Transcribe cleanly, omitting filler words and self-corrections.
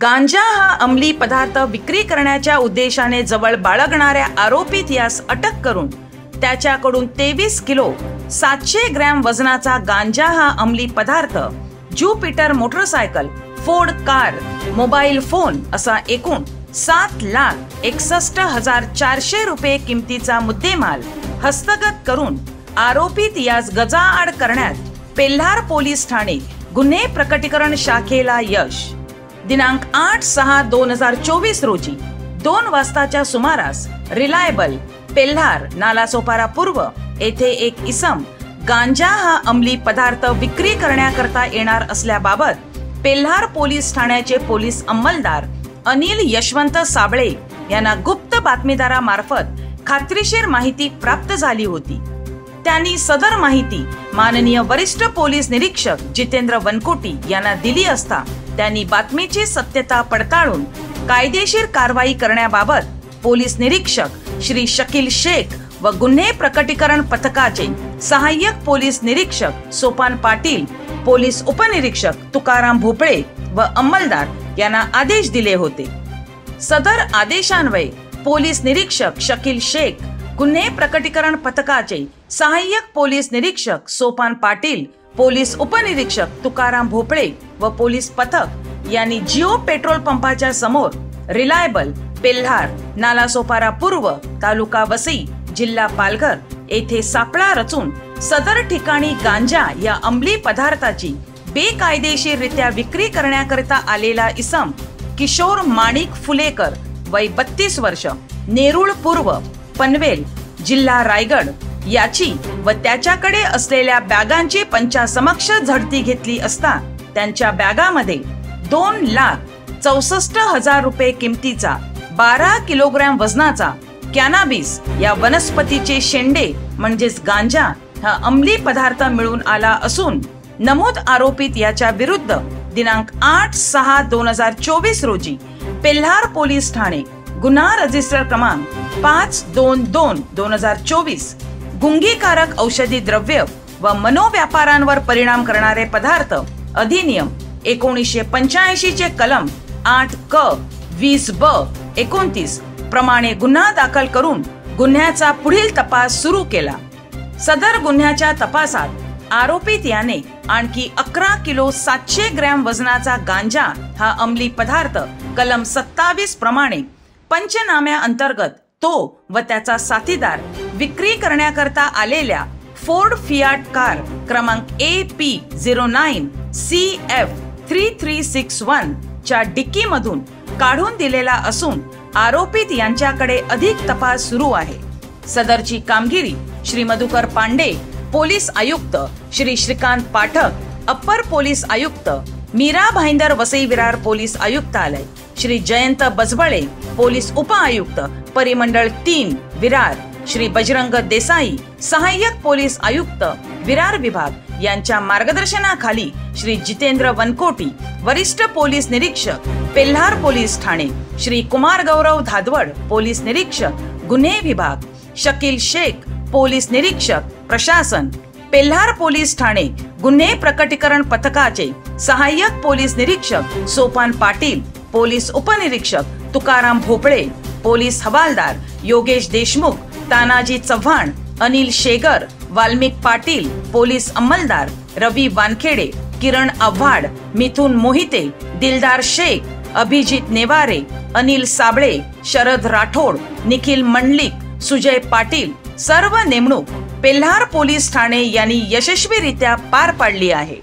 गांजा हा अंमली पदार्थ विक्री करण्याच्या उद्देशाने जवळ बाळगणाऱ्या आरोपीत यास अटक करून त्याच्याकडून 23 किलो 700 ग्रॅम वजनाचा गांजा हा अंमली पदार्थ, Jupiter motorcycle, Ford car, mobile phone असा एकूण 7,61,400 रुपये किमतीचा मुद्देमाल हस्तगत करून आरोपीत यास गजाआड करण्यात पेल्हार पोलीस ठाणे गुन्हे प्रकटीकरण शाखेला यश. दिनांक 8/6/2024 रोजी 2 वाजताच्या सुमारास रिलायबल पेल्हार नालासोपारा पूर्व येथे एक इसम गांजा हा अंमली पदार्थ विक्री करण्याकरता येणार असल्याबाबत पेल्हार पोलीस ठाण्याचे पोलीस अंमलदार अनिल यशवंत साबळे यांना गुप्त बातमीदारामार्फत खात्रीशीर माहिती प्राप्त झाली होती. त्यांनी सदर माहिती माननीय वरिष्ठ पोलीस निरीक्षक जितेंद्र वनकोटी यांना दिली असता त्यांनी बातमीची सत्यता पडताळून कायदेशीर कारवाई करण्याबाबत पोलीस निरीक्षक श्री शकील शेख व गुन्हे प्रकटीकरण पथकाचे सहाय्यक पोलीस निरीक्षक सोपान पाटील, पोलीस उपनिरीक्षक तुकाराम भोपळे व अंमलदार यांना आदेश दिले होते. सदर आदेशान्वये पोलीस निरीक्षक शकील शेख, गुन्हे प्रकटीकरण पथकाचे सहाय्यक पोलीस निरीक्षक सोपान पाटील, पोलीस उपनिरीक्षक तुकाराम भोपळे व पोलीस पथक यांनी जिओ पेट्रोल पंपाच्या समोर रिलायबल पेल्हार नालासोपारा पूर्व तालुका वसई जिल्हा पालघर येथे सापळा रचून सदर ठिकाणी गांजा या अंमली पदार्थाची बेकायदेशीररित्या विक्री करण्याकरिता आलेला इसम किशोर माणिक फुलेकर वय 32 वर्ष, नेरुळ पूर्व, पनवेल जिल्हा रायगड याची व त्याच्याकडे असलेल्या बॅगांची पंचासमक्ष झडती घेतली असता त्यांच्या बॅगामध्ये 2,64,000 रुपये किमतीचा 12 किलोग्रॅम वजनाचा कॅनाबिस या वनस्पतीचे शेंडे म्हणजेच गांजा हा अंमली पदार्थ मिळून आला असून नमूद आरोपीत याच्या विरुद्ध दिनांक 8/6/2024 रोजी पेल्हार पोलीस ठाणे गुन्हा रजिस्टर क्रमांक 522/2024 गुंगीकारक औषधी द्रव्य व मनोव्यापारांवर परिणाम करणारे पदार्थ अधिनियम 1985 चे कलम 8(क)(20)(ब)(29) प्रमाणे गुन्हा दाखल करून गुन्ह्याचा पुढील तपास सुरू केला. सदर गुन्ह्याच्या तपासात आरोपीत याने आणखी 11 किलो 700 ग्रॅम वजनाचा गांजा हा अंमली पदार्थ कलम 27 प्रमाणे पंचनाम्या अंतर्गत तो व त्याचा साथीदार विक्री करण्याकरता आलेल्या फोर्ड फियाट कार क्रमांक AP09CF3361 च्या डिक्की मधून काढून दिलेला असून आरोपीत यांच्याकडे अधिक तपास सुरू आहे. सदरची कामगिरी श्री मधुकर पांडे पोलीस आयुक्त, श्री श्रीकांत पाठक अप्पर पोलीस आयुक्त, मीरा भाईंदर वसई विरार पोलीस आयुक्तालय, श्री जयंत बजबळे पोलीस उप आयुक्त परिमंडळ 3 विरार, श्री बजरंग देसाई सहाय्यक पोलीस आयुक्त विरार विभाग यांच्या मार्गदर्शनाखाली श्री जितेंद्र वनकोटी वरिष्ठ पोलीस निरीक्षक पेल्हार पोलीस ठाणे, श्री कुमार गौरव धादवड पोलीस निरीक्षक गुन्हे विभाग, शकील शेख पोलीस निरीक्षक प्रशासन पेल्हार पोलीस ठाणे गुन्हे प्रकटीकरण पथकाचे सहाय्यक पोलीस निरीक्षक सोपान पाटील, पोलीस उपनिरीक्षक तुकाराम भोपळे, पोलीस हवालदार योगेश देशमुख, तानाजी चव्हाण, अनिल शेगर, वाल्मिक पाटील, पोलीस अंमलदार रवी वानखेडे, किरण आव्हाड, मिथुन मोहिते, दिलदार शेख, अभिजित नेवारे, अनिल साबळे, शरद राठोड, निखिल मंडलिक, सुजय पाटील सर्व नेमणूक पेल्हार पोलीस ठाणे यांनी यशस्वीरित्या पार पाडली आहे.